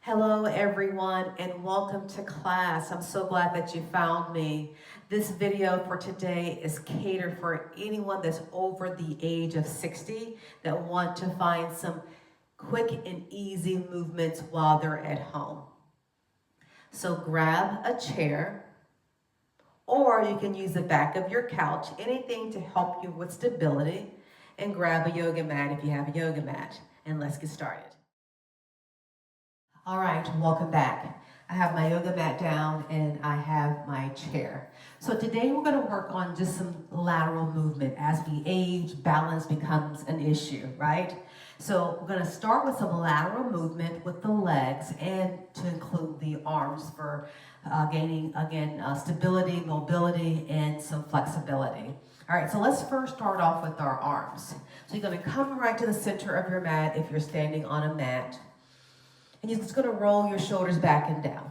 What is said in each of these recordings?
Hello everyone and welcome to class. I'm so glad that you found me. This video for today is catered for anyone that's over the age of 60 that want to find some quick and easy movements while they're at home. So grab a chair, or you can use the back of your couch, anything to help you with stability, and grab a yoga mat if you have a yoga mat, and let's get started. All right, welcome back. I have my yoga mat down and I have my chair. So today we're going to work on just some lateral movement. As we age, balance becomes an issue, right? So we're going to start with some lateral movement with the legs and to include the arms for gaining, again, stability, mobility, and some flexibility. All right, so let's first start off with our arms. So you're going to come right to the center of your mat if you're standing on a mat. And you're just going to roll your shoulders back and down.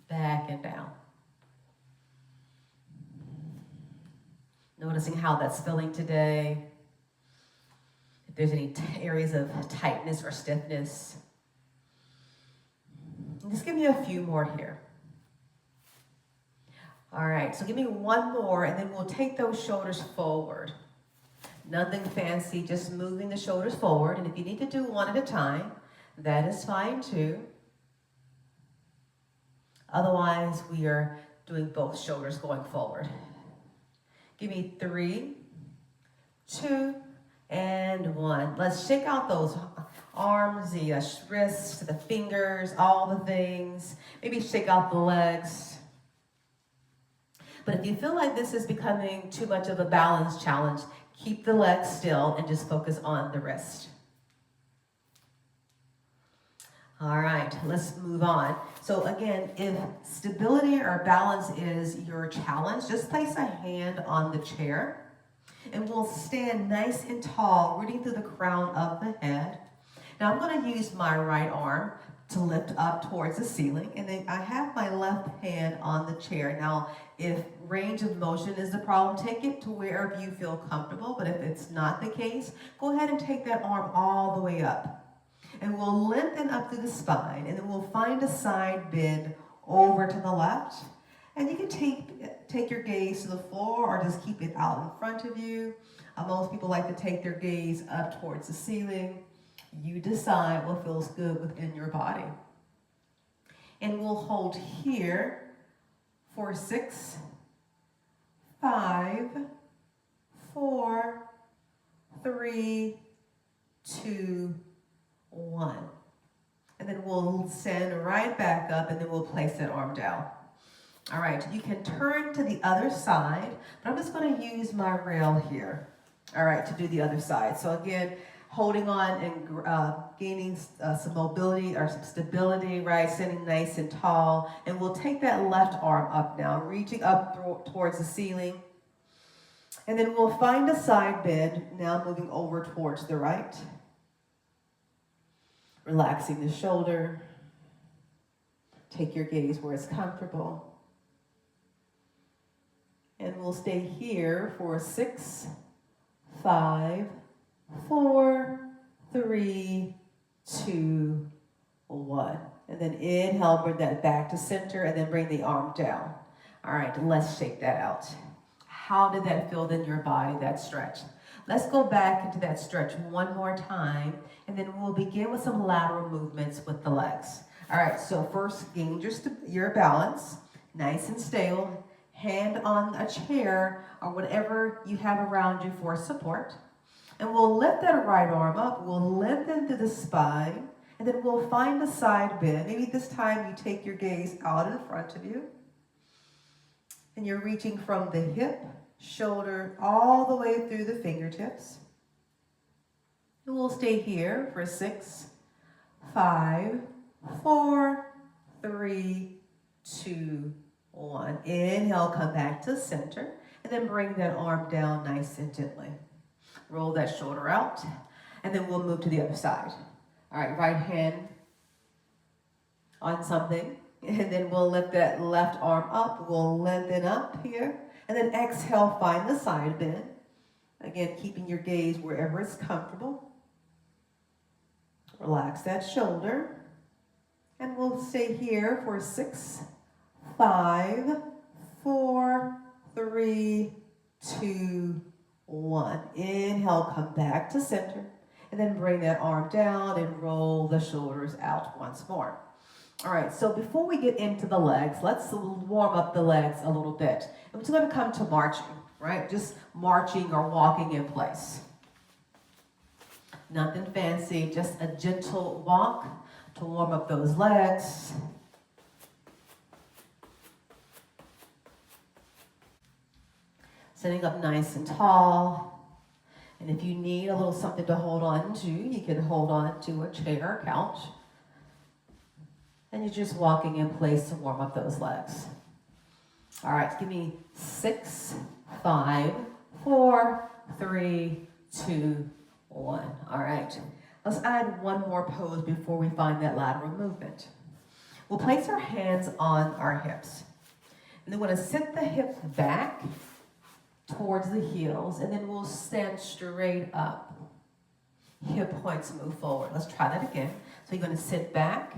Back and down. Noticing how that's feeling today. If there's any areas of tightness or stiffness. And just give me a few more here. All right, so give me one more and then we'll take those shoulders forward. Nothing fancy, just moving the shoulders forward. And if you need to do one at a time, that is fine too. Otherwise, we are doing both shoulders going forward. Give me 3, 2, and 1. Let's shake out those arms, the wrists, the fingers, all the things. Maybe shake out the legs. But if you feel like this is becoming too much of a balance challenge, keep the legs still and just focus on the wrist. All right, let's move on. So again, if stability or balance is your challenge, just place a hand on the chair and we'll stand nice and tall, rooting through the crown of the head. Now I'm going to use my right arm to lift up towards the ceiling, and then I have my left hand on the chair. Now, if range of motion is the problem, take it to wherever you feel comfortable, but if it's not the case, go ahead and take that arm all the way up. And we'll lengthen up through the spine, and then we'll find a side bend over to the left. And you can take your gaze to the floor or just keep it out in front of you. Most people like to take their gaze up towards the ceiling. You decide what feels good within your body. And we'll hold here for 6, 5, 4, 3, 2, 1. And then we'll stand right back up and then we'll place that arm down. All right, you can turn to the other side, but I'm just going to use my rail here, all right, to do the other side. So again, holding on and gaining some mobility or some stability, right, standing nice and tall. And we'll take that left arm up now, reaching up towards the ceiling. And then we'll find a side bend, now moving over towards the right. Relaxing the shoulder. Take your gaze where it's comfortable. And we'll stay here for 6, 5, 4, 3, 2, 1. And then inhale, bring that back to center, and then bring the arm down. All right, let's shake that out. How did that feel in your body, that stretch? Let's go back into that stretch one more time, and then we'll begin with some lateral movements with the legs. All right, so first, gain your balance, nice and stable. Hand on a chair or whatever you have around you for support. And we'll lift that right arm up, we'll lengthen through the spine, and then we'll find a side bend. Maybe this time you take your gaze out in front of you, and you're reaching from the hip, shoulder, all the way through the fingertips. And we'll stay here for 6, 5, 4, 3, 2, 1. Inhale, come back to center, and then bring that arm down nice and gently. Roll that shoulder out, and then we'll move to the other side. All right, right hand on something, and then we'll lift that left arm up. We'll lengthen up here, and then exhale, find the side bend. Again, keeping your gaze wherever it's comfortable. Relax that shoulder. And we'll stay here for 6, 5, 4, 3, 2, 1. Inhale, come back to center. And then bring that arm down and roll the shoulders out once more. All right, so before we get into the legs, let's warm up the legs a little bit. And we're just going to come to marching, right? Just marching or walking in place. Nothing fancy, just a gentle walk to warm up those legs. Sitting up nice and tall. And if you need a little something to hold on to, you can hold on to a chair or couch. And you're just walking in place to warm up those legs. All right, give me 6, 5, 4, 3, 2, 1. All right, let's add one more pose before we find that lateral movement. We'll place our hands on our hips. And then we're going to sit the hips back towards the heels, and then we'll stand straight up. Hip points move forward. Let's try that again. So you're going to sit back,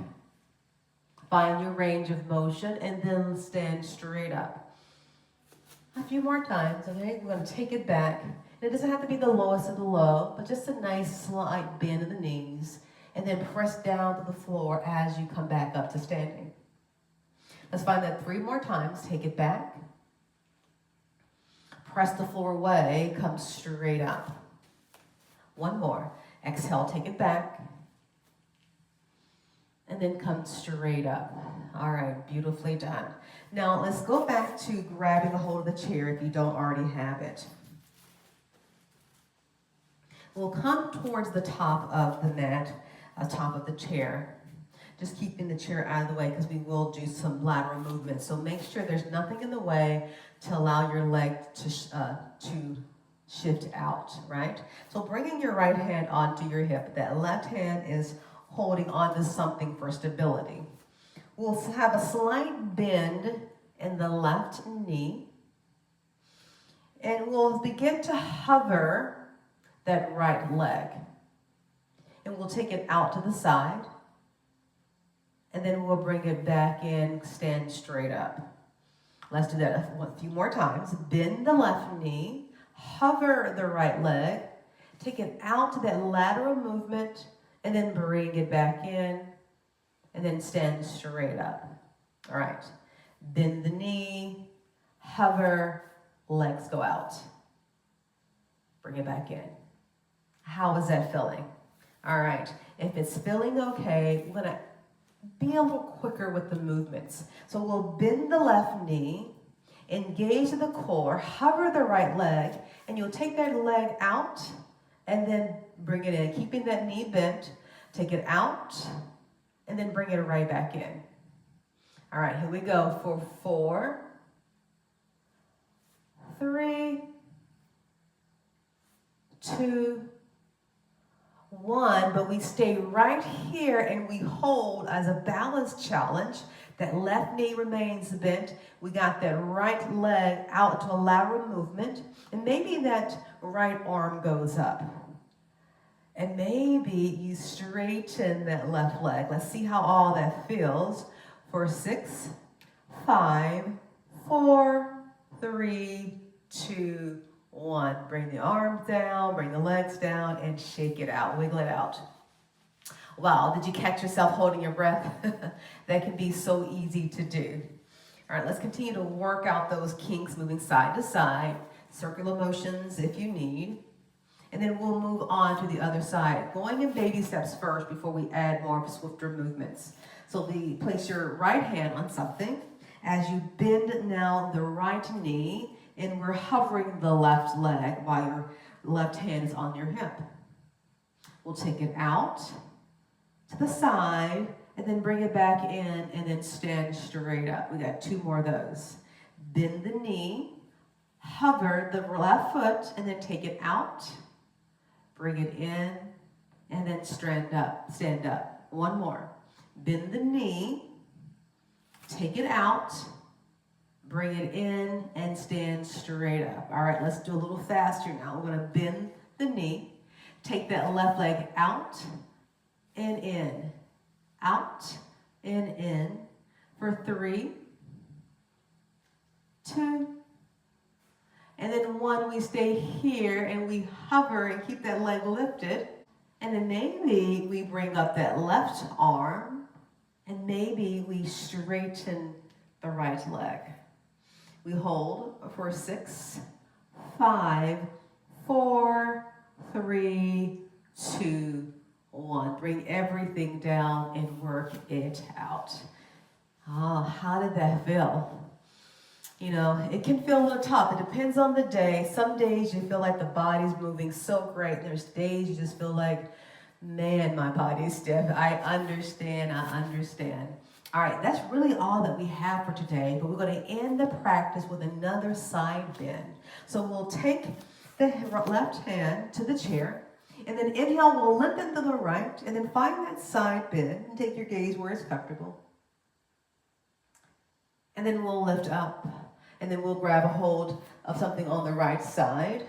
find your range of motion, and then stand straight up. A few more times, okay? We're going to take it back. And it doesn't have to be the lowest of the low, but just a nice slight bend in the knees, and then press down to the floor as you come back up to standing. Let's find that 3 more times. Take it back. Press the floor away, come straight up. 1 more. Exhale, take it back. And then come straight up. All right, beautifully done. Now let's go back to grabbing a hold of the chair if you don't already have it. We'll come towards the top of the mat, top of the chair. Just keeping the chair out of the way because we will do some lateral movement. So make sure there's nothing in the way to allow your leg to shift out, right? So bringing your right hand onto your hip, that left hand is holding onto something for stability. We'll have a slight bend in the left knee, and we'll begin to hover that right leg. And we'll take it out to the side, and then we'll bring it back in, stand straight up. Let's do that a few more times. Bend the left knee, hover the right leg, take it out to that lateral movement, and then bring it back in, and then stand straight up. All right. Bend the knee, hover, legs go out. Bring it back in. How is that feeling? All right. If it's feeling okay, we're going to be a little quicker with the movements. So we'll bend the left knee, engage the core, hover the right leg, and you'll take that leg out and then bring it in, keeping that knee bent. Take it out and then bring it right back in. All right, here we go for 4, 3, 2, 1, but we stay right here and we hold as a balance challenge. That left knee remains bent. We got that right leg out to a lateral movement, and maybe that right arm goes up. And maybe you straighten that left leg. Let's see how all that feels for 6, 5, 4, 3, 2, 1. Bring the arms down, bring the legs down, and shake it out. Wiggle it out. Wow, did you catch yourself holding your breath? That can be so easy to do. All right, let's continue to work out those kinks, moving side to side, circular motions if you need. And then we'll move on to the other side, going in baby steps first before we add more swifter movements. So place your right hand on something as you bend now the right knee, and we're hovering the left leg while your left hand is on your hip. We'll take it out to the side and then bring it back in and then stand straight up. We got 2 more of those. Bend the knee, hover the left foot, and then take it out. Bring it in, and then stand up. 1 more. Bend the knee, take it out, bring it in, and stand straight up. All right, let's do a little faster now. We're gonna bend the knee, take that left leg out and in, out and in for 3, 2, and then 1. We stay here and we hover and keep that leg lifted. And then maybe we bring up that left arm and maybe we straighten the right leg. We hold for 6, 5, 4, 3, 2, 1. Bring everything down and work it out. Oh, how did that feel? You know, it can feel a little tough. It depends on the day. Some days you feel like the body's moving so great. There's days you just feel like, man, my body's stiff. I understand. All right, that's really all that we have for today, but we're going to end the practice with another side bend. So we'll take the left hand to the chair, and then inhale, we'll lengthen to the right, and then find that side bend, and take your gaze where it's comfortable. And then we'll lift up, and then we'll grab a hold of something on the right side.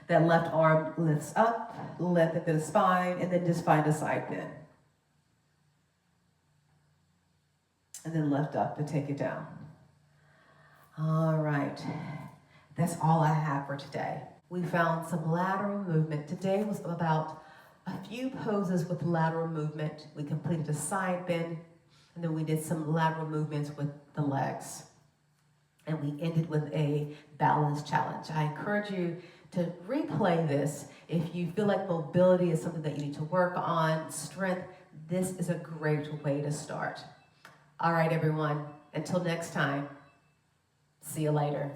That left arm lifts up, lengthen the spine, and then just find a side bend. And then lift up and take it down. All right, that's all I have for today. We found some lateral movement. Today was about a few poses with lateral movement. We completed a side bend, and then we did some lateral movements with the legs. And we ended with a balance challenge. I encourage you to replay this. If you feel like mobility is something that you need to work on, strength, this is a great way to start. All right, everyone, until next time, see you later.